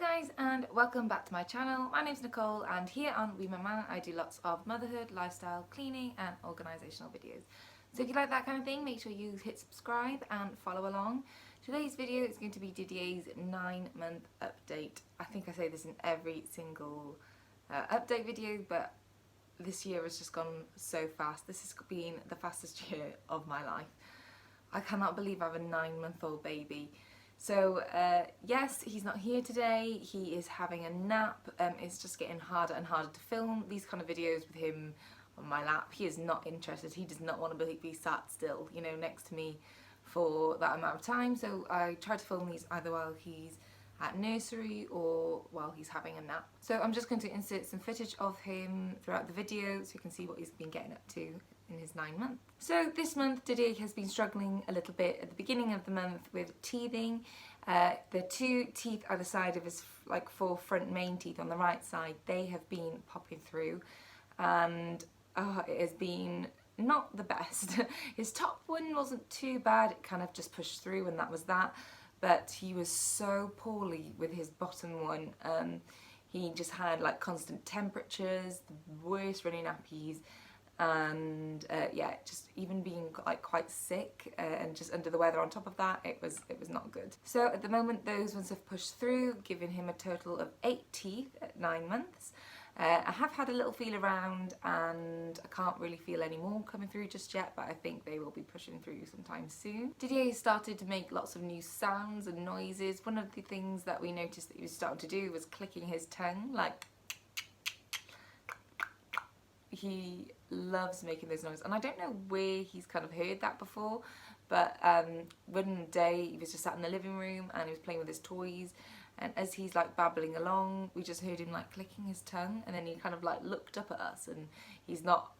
guys, and welcome back to my channel. My name's Nicole, and here on We Mama I do lots of motherhood, lifestyle, cleaning and organisational videos. So if you like that kind of thing, make sure you hit subscribe and follow along. Today's video is going to be Didier's 9-month update. I think I say this in every single update video, but this year has just gone so fast. This has been the fastest year of my life. I cannot believe I have a 9-month-old baby. So yes, he's not here today. He is having a nap. It's just getting harder and harder to film these kind of videos with him on my lap. He is not interested. He does not want to be sat still, you know, next to me for that amount of time. So I try to film these either while he's at nursery or while he's having a nap. So I'm just going to insert some footage of him throughout the video so you can see what he's been getting up to in his 9 months. So this month Didier has been struggling a little bit at the beginning of the month with teething. The 2 teeth either side of his 4 front main teeth on the right side, they have been popping through, and it has been not the best. His top one wasn't too bad, it kind of just pushed through and that was that, but he was so poorly with his bottom one. He just had constant temperatures, the worst running nappies, and yeah, just even being quite sick and just under the weather on top of that, it was not good. So at the moment those ones have pushed through, giving him a total of 8 teeth at 9 months. I have had a little feel around and I can't really feel any more coming through just yet, but I think they will be pushing through sometime soon. Didier started to make lots of new sounds and noises. One of the things that we noticed that he was starting to do was clicking his tongue, he loves making those noises, and I don't know where he's kind of heard that before, but one day he was just sat in the living room and he was playing with his toys, and as he's babbling along, we just heard him clicking his tongue, and then he kind of looked up at us, and he's not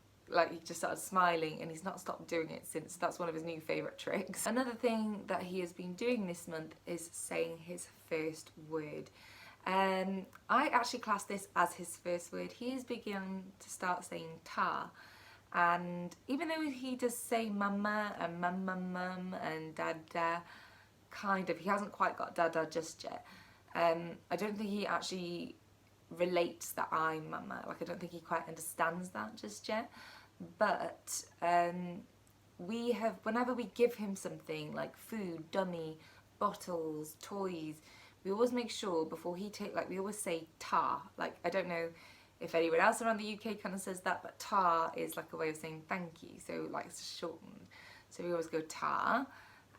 he just started smiling, and he's not stopped doing it since. That's one of his new favourite tricks. Another thing that he has been doing this month is saying his first word. I actually class this as his first word. He has begun to start saying ta, and even though he does say mama and mum and dada, kind of, he hasn't quite got dada just yet. I don't think he actually relates that I'm mama, I don't think he quite understands that just yet, but whenever we give him something like food, dummy, bottles, toys, we always make sure before he we always say ta. I don't know if anyone else around the UK kind of says that, but ta is a way of saying thank you, so it's shortened. So we always go ta,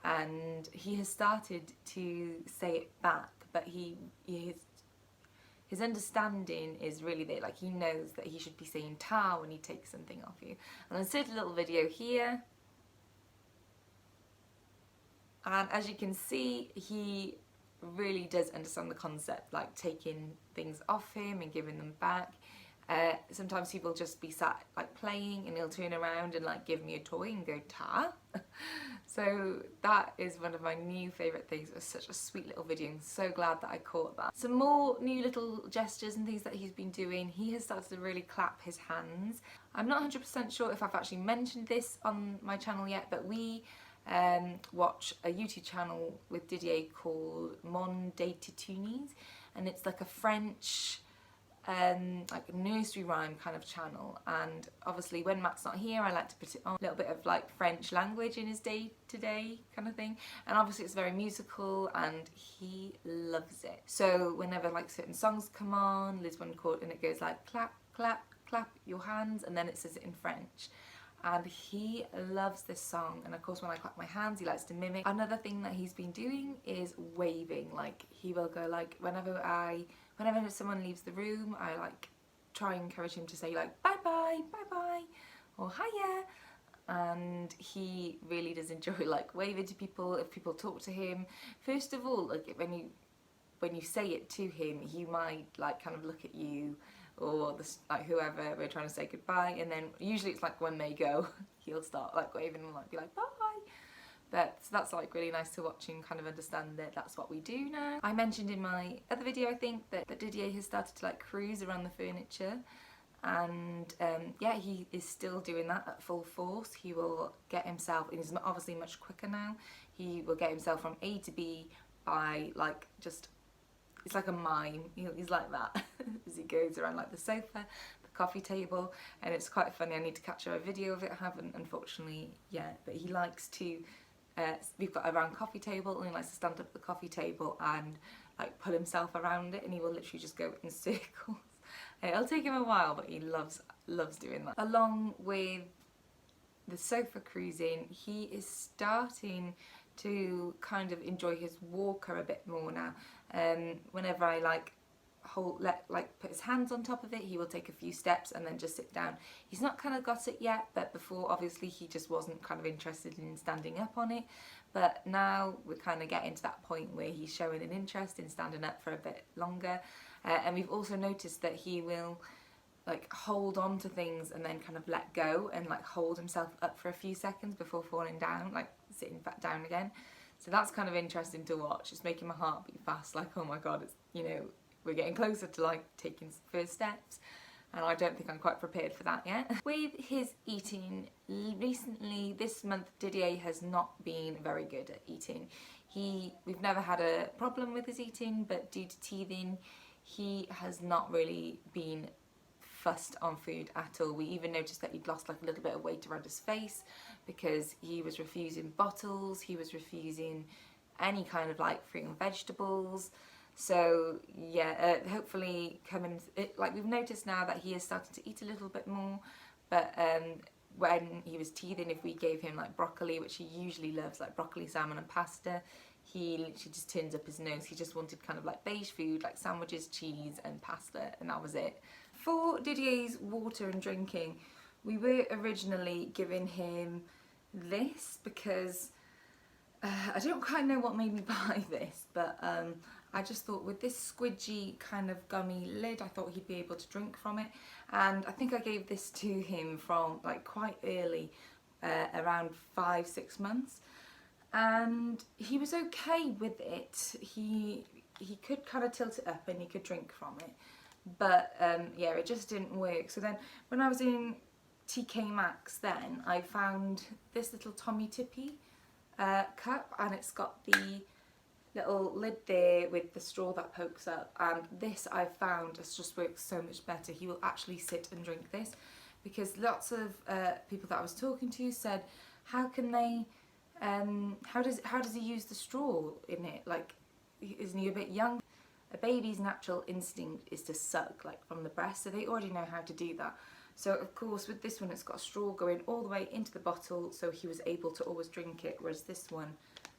and he has started to say it back, but his understanding is really there. He knows that he should be saying ta when he takes something off you. And I insert a little video here, and as you can see, he really does understand the concept, taking things off him and giving them back. Sometimes he will just be sat playing, and he'll turn around and give me a toy and go ta. So that is one of my new favourite things. It was such a sweet little video. I'm so glad that I caught that. Some more new little gestures and things that he's been doing. He has started to really clap his hands. I'm not 100% sure if I've actually mentioned this on my channel yet, but we watch a YouTube channel with Didier called Mon des Titounis, and it's a French nursery rhyme kind of channel, and obviously when Matt's not here I like to put it on a little bit of French language in his day-to-day kind of thing, and obviously it's very musical and he loves it. So whenever certain songs come on, there's one called, and it goes clap, clap, clap your hands, and then it says it in French. And he loves this song, and of course when I clap my hands he likes to mimic. Another thing that he's been doing is waving. He will go whenever someone leaves the room, I try and encourage him to say bye bye, bye bye, or hiya. And he really does enjoy waving to people if people talk to him. First of all, when you say it to him, he might kind of look at you or whoever we're trying to say goodbye, and then usually it's when they go, he'll start waving and be bye. But that's really nice to watch and kind of understand that that's what we do now. I mentioned in my other video, I think, that Didier has started to cruise around the furniture, and yeah, he is still doing that at full force. He will get himself, and he's obviously much quicker now, he will get himself from A to B by just it's like a mime. He's like that as he goes around like the sofa, the coffee table, and it's quite funny. I need to capture a video of it. I haven't, unfortunately, yet, but he likes to, we've got a round coffee table, and he likes to stand up at the coffee table and like pull himself around it, and he will literally just go in circles. It'll take him a while, but he loves doing that. Along with the sofa cruising, he is starting to kind of enjoy his walker a bit more now. Whenever I like put his hands on top of it, he will take a few steps and then just sit down. He's not kind of got it yet, but before obviously he just wasn't kind of interested in standing up on it. But now we're kind of getting to that point where he's showing an interest in standing up for a bit longer. And we've also noticed that he will like hold on to things and then kind of let go and like hold himself up for a few seconds before falling down, like sitting back down again. So that's kind of interesting to watch. It's making my heart beat fast, like, oh my god, it's, you know, we're getting closer to like taking first steps, and I don't think I'm quite prepared for that yet. With his eating, recently this month Didier has not been very good at eating. We've never had a problem with his eating, but due to teething he has not really been fussed on food at all. We even noticed that he'd lost like a little bit of weight around his face because he was refusing bottles, he was refusing any kind of like fruit and vegetables. So yeah, hopefully like we've noticed now that he is starting to eat a little bit more, but when he was teething, if we gave him like broccoli, which he usually loves, like broccoli, salmon and pasta, he literally just turns up his nose. He just wanted kind of like beige food, like sandwiches, cheese and pasta, and that was it. For Didier's water and drinking, we were originally giving him this because I don't quite know what made me buy this, but I just thought with this squidgy kind of gummy lid, I thought he'd be able to drink from it. And I think I gave this to him from like quite early, around 5-6 months. And he was okay with it. He could kind of tilt it up and he could drink from it. But yeah, it just didn't work. So then when I was in TK Maxx then, I found this little Tommy Tippy cup, and it's got the little lid there with the straw that pokes up, and this I found has just worked so much better. He will actually sit and drink this, because lots of people that I was talking to said, how can they how does he use the straw in it, like isn't he a bit young? A baby's natural instinct is to suck like from the breast, so they already know how to do that. So of course with this one it's got a straw going all the way into the bottle, so he was able to always drink it, whereas this one,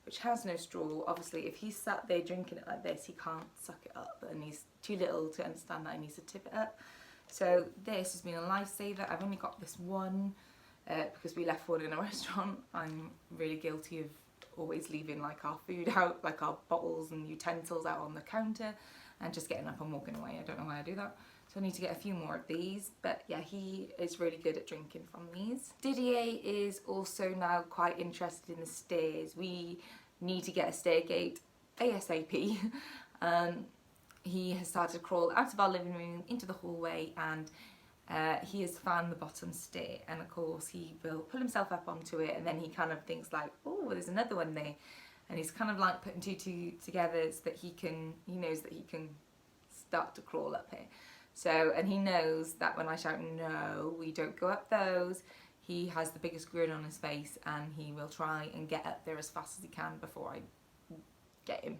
which has no straw, obviously if he's sat there drinking it like this, he can't suck it up, and he's too little to understand that he needs to tip it up. So this has been a lifesaver. I've only got this one because we left one in a restaurant. I'm really guilty of always leaving like our food out, like our bottles and utensils out on the counter, and just getting up and walking away. I don't know why I do that. So I need to get a few more of these, but yeah, he is really good at drinking from these. Didier is also now quite interested in the stairs. We need to get a stair gate ASAP. He has started to crawl out of our living room into the hallway, and he has found the bottom stair, and of course he will pull himself up onto it, and then he kind of thinks like, oh, there's another one there, and he's kind of like putting two together so that he knows that he can start to crawl up here. So, and he knows that when I shout no, we don't go up those, he has the biggest grin on his face, and he will try and get up there as fast as he can before I get him.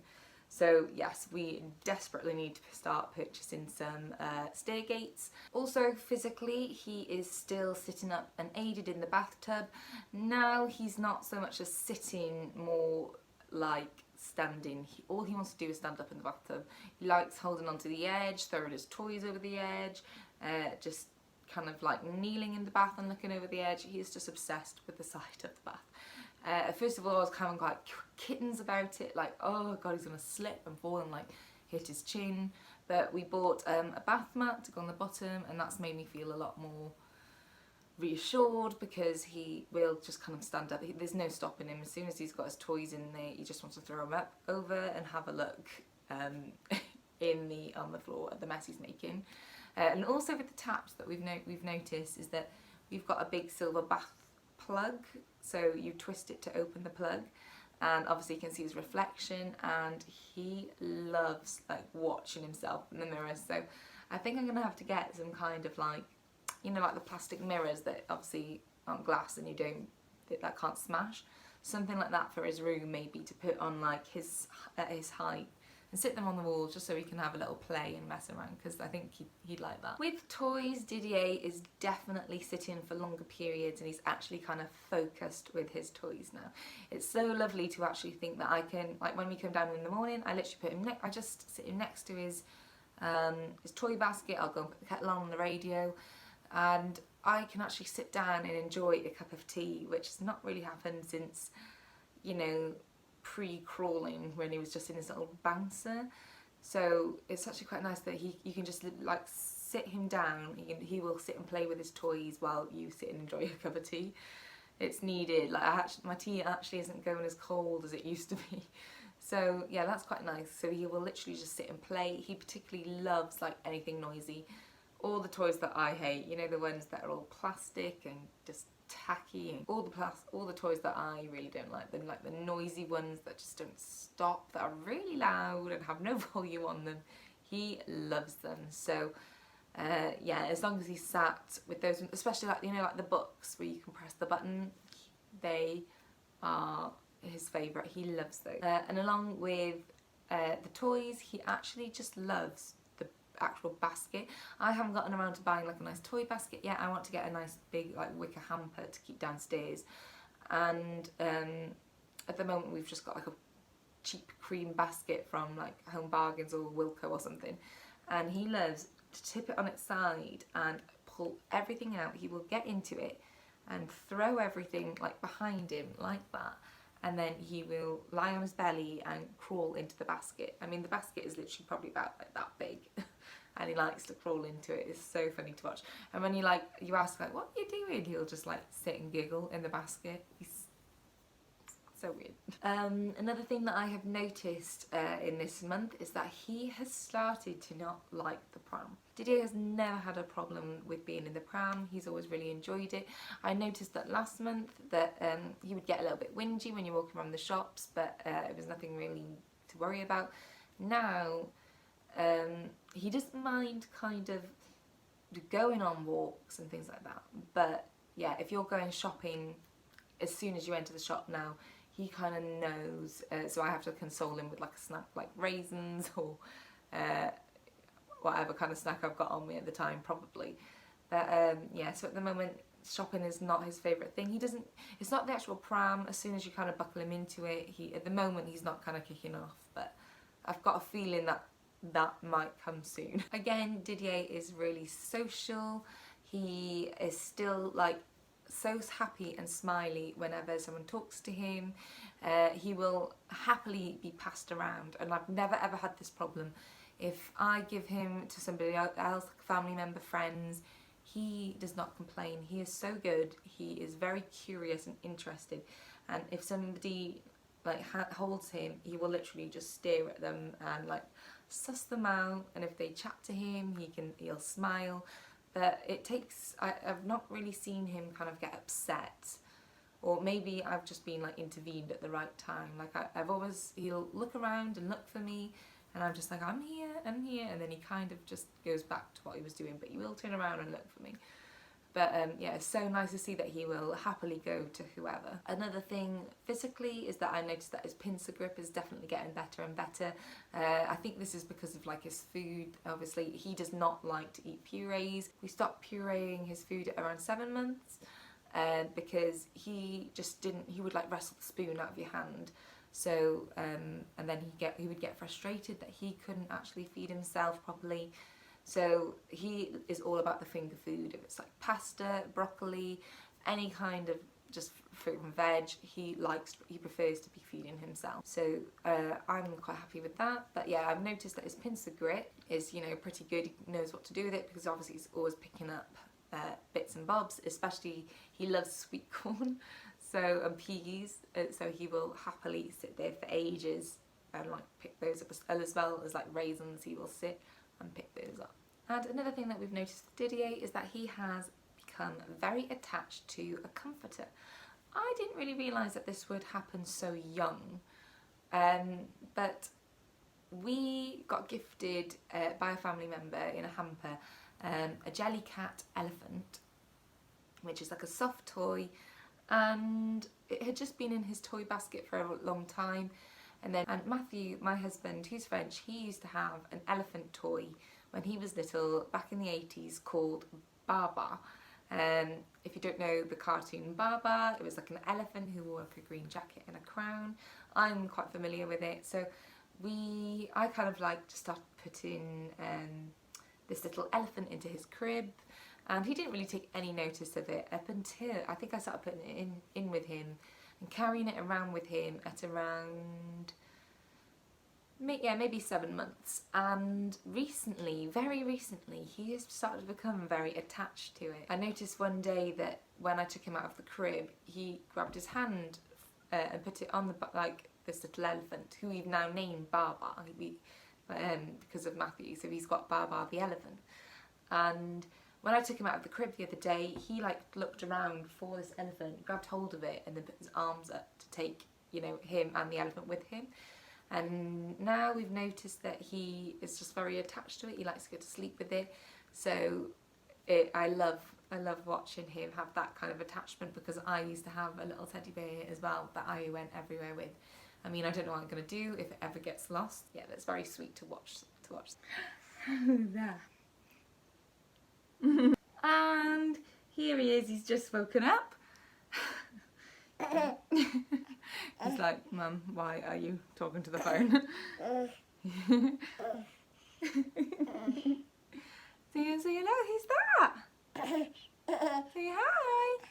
So yes, we desperately need to start purchasing some stair gates. Also physically, he is still sitting up unaided in the bathtub. Now he's not so much as sitting, more like standing. All he wants to do is stand up in the bathtub. He likes holding onto the edge, throwing his toys over the edge, just kind of like kneeling in the bath and looking over the edge. He's just obsessed with the side of the bath. First of all, I was kind of like kittens about it, like, oh god, he's gonna slip and fall and like hit his chin. But we bought a bath mat to go on the bottom, and that's made me feel a lot more reassured, because he will just kind of stand up. There's no stopping him. As soon as he's got his toys in there, he just wants to throw them up over and have a look on the floor at the mess he's making. And also with the taps that we've noticed is that we've got a big silver bath plug, so you twist it to open the plug, and obviously you can see his reflection, and he loves like watching himself in the mirror. So I think I'm gonna have to get some kind of like, you know, like the plastic mirrors that obviously aren't glass and that can't smash. Something like that for his room, maybe, to put on like his height, and sit them on the wall just so he can have a little play and mess around, because I think he'd like that. With toys, Didier is definitely sitting for longer periods, and he's actually kind of focused with his toys now. It's so lovely to actually think that I can, like when we come down in the morning, I literally put him, I just sit him next to his toy basket. I'll go and put the kettle on the radio, and I can actually sit down and enjoy a cup of tea, which has not really happened since, you know, pre-crawling, when he was just in his little bouncer. So it's actually quite nice that you can just like sit him down. He will sit and play with his toys while you sit and enjoy a cup of tea. It's needed. Like my tea actually isn't going as cold as it used to be. So yeah, that's quite nice. So he will literally just sit and play. He particularly loves like anything noisy. All the toys that I hate, you know, the ones that are all plastic and just tacky, and all the toys that I really don't like, them, like the noisy ones that just don't stop, that are really loud and have no volume on them. He loves them. So yeah, as long as he's sat with those, especially like, you know, like the books where you can press the button, they are his favourite. He loves those. And along with the toys, he actually just loves the actual basket. I haven't gotten around to buying like a nice toy basket yet. I want to get a nice big like wicker hamper to keep downstairs, and at the moment we've just got like a cheap cream basket from like Home Bargains or Wilko or something, and he loves to tip it on its side and pull everything out. He will get into it and throw everything like behind him like that, and then he will lie on his belly and crawl into the basket. I mean, the basket is literally probably about like that big and he likes to crawl into it. It's so funny to watch. And when you ask like, what are you doing? He'll just like sit and giggle in the basket. He's so weird. Another thing that I have noticed in this month is that he has started to not like the pram. Didier has never had a problem with being in the pram. He's always really enjoyed it. I noticed that last month that he would get a little bit whingy when you're walking around the shops, but it was nothing really to worry about. Now he doesn't mind kind of going on walks and things like that, but yeah, if you're going shopping, as soon as you enter the shop now, he kind of knows, so I have to console him with like a snack like raisins or whatever kind of snack I've got on me at the time, probably. But yeah, so at the moment shopping is not his favourite thing. It's not the actual pram. As soon as you kind of buckle him into it, at the moment he's not kind of kicking off, but I've got a feeling that might come soon. Again, Didier is really social. He is still like so happy and smiley whenever someone talks to him. He will happily be passed around, and I've never ever had this problem. If I give him to somebody else, family member, friends, he does not complain. He is so good. He is very curious and interested, and if somebody like holds him, he will literally just stare at them and like suss them out, and if they chat to him, he'll smile. But it takes, I've not really seen him kind of get upset, or maybe I've just been like intervened at the right time. Like he'll look around and look for me, and I'm just like, I'm here, and then he kind of just goes back to what he was doing, but he will turn around and look for me. But yeah, it's so nice to see that he will happily go to whoever. Another thing physically is that I noticed that his pincer grip is definitely getting better and better. I think this is because of like his food. Obviously, he does not like to eat purees. We stopped pureeing his food at around 7 months because he would like wrestle the spoon out of your hand. So, and then he would get frustrated that he couldn't actually feed himself properly. So he is all about the finger food. If it's like pasta, broccoli, any kind of just fruit and veg, he prefers to be feeding himself. So I'm quite happy with that. But yeah, I've noticed that his pincer grip is, you know, pretty good. He knows what to do with it because obviously he's always picking up bits and bobs. Especially he loves sweet corn, and peas. So he will happily sit there for ages and like pick those up, as well as like raisins. He will sit and pick those up. And another thing that we've noticed with Didier is that he has become very attached to a comforter. I didn't really realise that this would happen so young, but we got gifted by a family member in a hamper a Jellycat elephant, which is like a soft toy, and it had just been in his toy basket for a long time. And Matthew, my husband, who's French, he used to have an elephant toy when he was little back in the 80s called Baba. If you don't know the cartoon Baba, it was like an elephant who wore like a green jacket and a crown. I'm quite familiar with it, so I kind of like to start putting this little elephant into his crib, and he didn't really take any notice of it up until I think I started putting it in with him and carrying it around with him at around maybe 7 months. And recently, very recently, he has started to become very attached to it. I noticed one day that when I took him out of the crib, he grabbed his hand and put it on this little elephant, who we've now named Baba because of Matthew. So he's got Baba the elephant. And when I took him out of the crib the other day, he looked around for this elephant, grabbed hold of it, and then put his arms up to take, him and the elephant with him. And now we've noticed that he is just very attached to it. He likes to go to sleep with it. So I love watching him have that kind of attachment, because I used to have a little teddy bear as well that I went everywhere with. I mean, I don't know what I'm going to do if it ever gets lost. Yeah, that's very sweet to watch. There. And here he is, he's just woken up. He's like, Mum, why are you talking to the phone? Say hello, who's that? Say hi.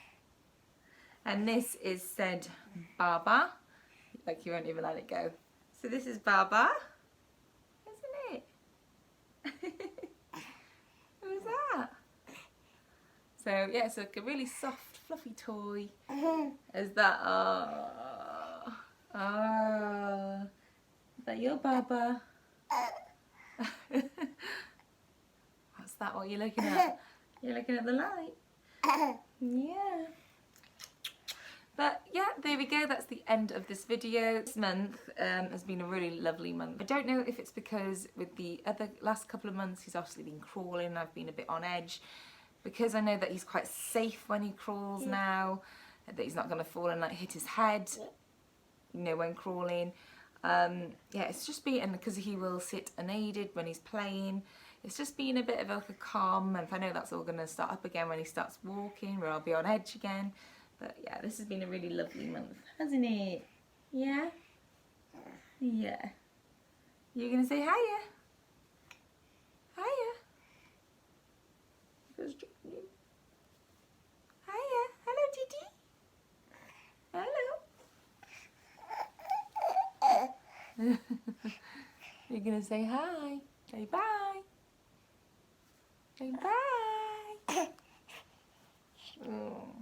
And this is said Baba. Like, you won't even let it go. So this is Baba, isn't it? Who's that? So yeah, it's like a really soft, fluffy toy. Is that is that your Baba? What's that? What you're looking at? You're looking at the light. Yeah. But yeah, there we go, that's the end of this video. This month has been a really lovely month. I don't know if it's because with the last couple of months he's obviously been crawling, I've been a bit on edge, because I know that he's quite safe when he crawls now, that he's not going to fall and hit his head, when crawling. Yeah, it's just been, and because he will sit unaided when he's playing, it's just been a bit of a calm month. I know that's all going to start up again when he starts walking, where I'll be on edge again. But yeah, this has been a really lovely month, hasn't it? Yeah? Yeah. You're going to say hiya? Hiya? Hiya. Hello, Didi. Hello. You're going to say hi. Say bye. Say bye. Oh.